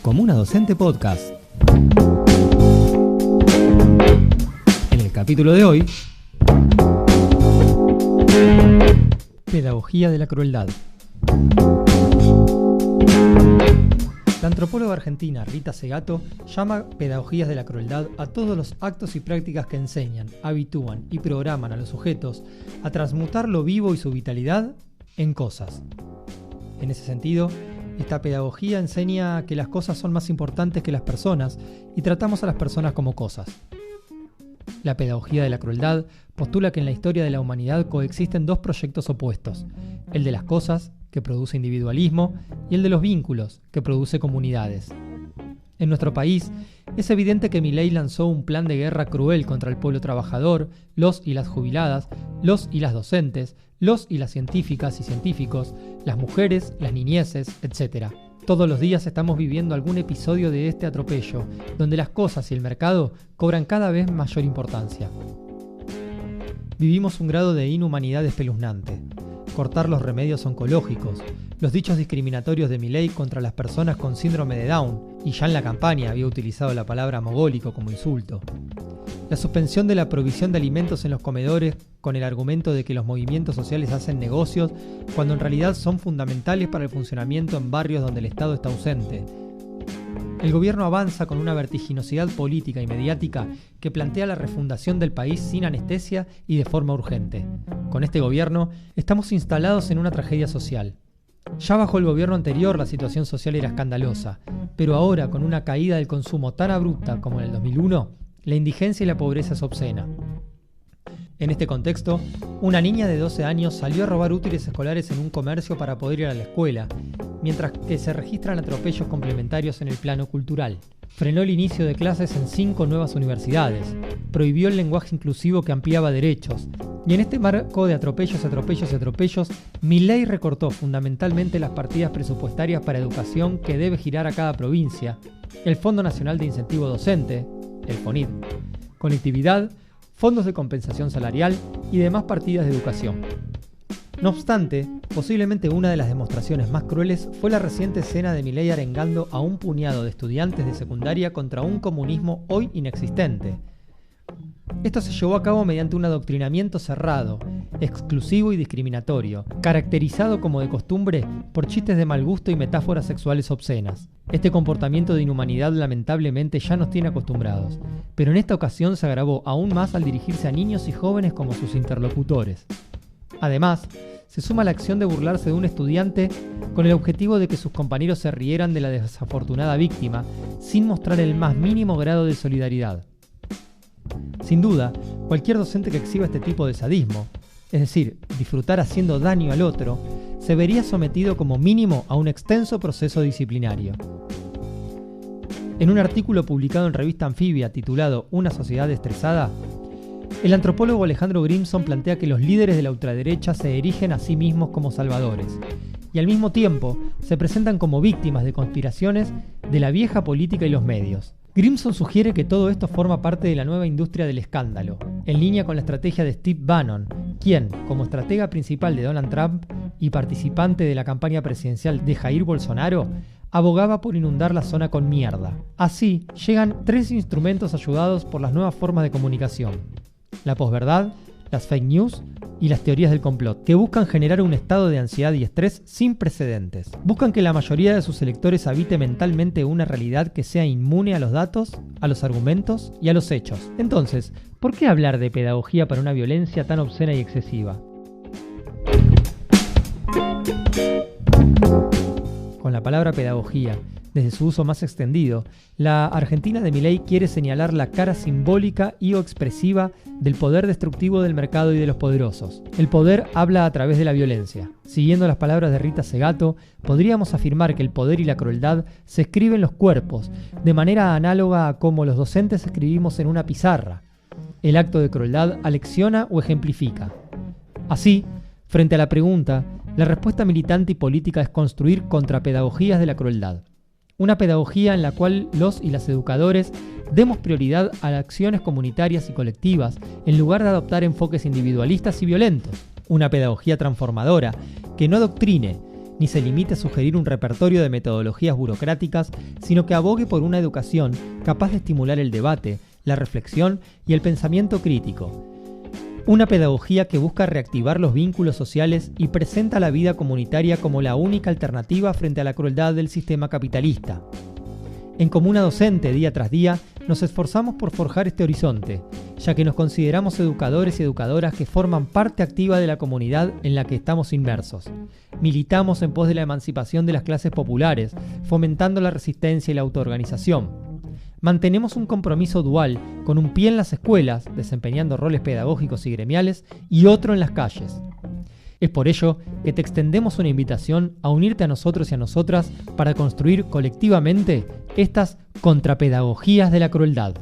Comuna Docente Podcast. En el capítulo de hoy, Pedagogía de la crueldad. La antropóloga argentina Rita Segato llama pedagogías de la crueldad a todos los actos y prácticas que enseñan, habitúan y programan a los sujetos a transmutar lo vivo y su vitalidad en cosas. En ese sentido, esta pedagogía enseña que las cosas son más importantes que las personas y tratamos a las personas como cosas. La pedagogía de la crueldad postula que en la historia de la humanidad coexisten dos proyectos opuestos, el de las cosas, que produce individualismo, y el de los vínculos, que produce comunidades. En nuestro país, es evidente que Milei lanzó un plan de guerra cruel contra el pueblo trabajador, los y las jubiladas, los y las docentes, los y las científicas y científicos, las mujeres, las niñeces, etc. Todos los días estamos viviendo algún episodio de este atropello, donde las cosas y el mercado cobran cada vez mayor importancia. Vivimos un grado de inhumanidad espeluznante. Cortar los remedios oncológicos, los dichos discriminatorios de Milei contra las personas con síndrome de Down, y ya en la campaña había utilizado la palabra mogólico como insulto. La suspensión de la provisión de alimentos en los comedores con el argumento de que los movimientos sociales hacen negocios cuando en realidad son fundamentales para el funcionamiento en barrios donde el Estado está ausente. El gobierno avanza con una vertiginosidad política y mediática que plantea la refundación del país sin anestesia y de forma urgente. Con este gobierno estamos instalados en una tragedia social. Ya bajo el gobierno anterior la situación social era escandalosa, pero ahora con una caída del consumo tan abrupta como en el 2001, la indigencia y la pobreza es obscena. En este contexto, una niña de 12 años salió a robar útiles escolares en un comercio para poder ir a la escuela, mientras que se registran atropellos complementarios en el plano cultural. Frenó el inicio de clases en 5 nuevas universidades, prohibió el lenguaje inclusivo que ampliaba derechos, y en este marco de atropellos, Milei recortó fundamentalmente las partidas presupuestarias para educación que debe girar a cada provincia, el Fondo Nacional de Incentivo Docente, el FONID, conectividad, fondos de compensación salarial y demás partidas de educación. No obstante, posiblemente una de las demostraciones más crueles fue la reciente escena de Milei arengando a un puñado de estudiantes de secundaria contra un comunismo hoy inexistente. Esto se llevó a cabo mediante un adoctrinamiento cerrado, exclusivo y discriminatorio, caracterizado como de costumbre por chistes de mal gusto y metáforas sexuales obscenas. Este comportamiento de inhumanidad lamentablemente ya nos tiene acostumbrados, pero en esta ocasión se agravó aún más al dirigirse a niños y jóvenes como sus interlocutores. Además, se suma la acción de burlarse de un estudiante con el objetivo de que sus compañeros se rieran de la desafortunada víctima, sin mostrar el más mínimo grado de solidaridad. Sin duda, cualquier docente que exhiba este tipo de sadismo, es decir, disfrutar haciendo daño al otro, se vería sometido como mínimo a un extenso proceso disciplinario. En un artículo publicado en revista Anfibia titulado Una sociedad estresada, el antropólogo Alejandro Grimson plantea que los líderes de la ultraderecha se erigen a sí mismos como salvadores y al mismo tiempo se presentan como víctimas de conspiraciones de la vieja política y los medios. Grimson sugiere que todo esto forma parte de la nueva industria del escándalo, en línea con la estrategia de Steve Bannon, quien, como estratega principal de Donald Trump y participante de la campaña presidencial de Jair Bolsonaro, abogaba por inundar la zona con mierda. Así, llegan 3 instrumentos ayudados por las nuevas formas de comunicación: la posverdad, las fake news y las teorías del complot, que buscan generar un estado de ansiedad y estrés sin precedentes. Buscan que la mayoría de sus electores habite mentalmente una realidad que sea inmune a los datos, a los argumentos y a los hechos. Entonces, ¿por qué hablar de pedagogía para una violencia tan obscena y excesiva? Con la palabra pedagogía, desde su uso más extendido, la Argentina de Milei quiere señalar la cara simbólica y o expresiva del poder destructivo del mercado y de los poderosos. El poder habla a través de la violencia. Siguiendo las palabras de Rita Segato, podríamos afirmar que el poder y la crueldad se escriben en los cuerpos, de manera análoga a cómo los docentes escribimos en una pizarra. El acto de crueldad alecciona o ejemplifica. Así, frente a la pregunta, la respuesta militante y política es construir contrapedagogías de la crueldad. Una pedagogía en la cual los y las educadores demos prioridad a acciones comunitarias y colectivas en lugar de adoptar enfoques individualistas y violentos. Una pedagogía transformadora que no adoctrine, ni se limite a sugerir un repertorio de metodologías burocráticas, sino que abogue por una educación capaz de estimular el debate, la reflexión y el pensamiento crítico. Una pedagogía que busca reactivar los vínculos sociales y presenta la vida comunitaria como la única alternativa frente a la crueldad del sistema capitalista. En Comuna Docente, día tras día, nos esforzamos por forjar este horizonte, ya que nos consideramos educadores y educadoras que forman parte activa de la comunidad en la que estamos inmersos. Militamos en pos de la emancipación de las clases populares, fomentando la resistencia y la autoorganización. Mantenemos un compromiso dual, con un pie en las escuelas, desempeñando roles pedagógicos y gremiales, y otro en las calles. Es por ello que te extendemos una invitación a unirte a nosotros y a nosotras para construir colectivamente estas contrapedagogías de la crueldad.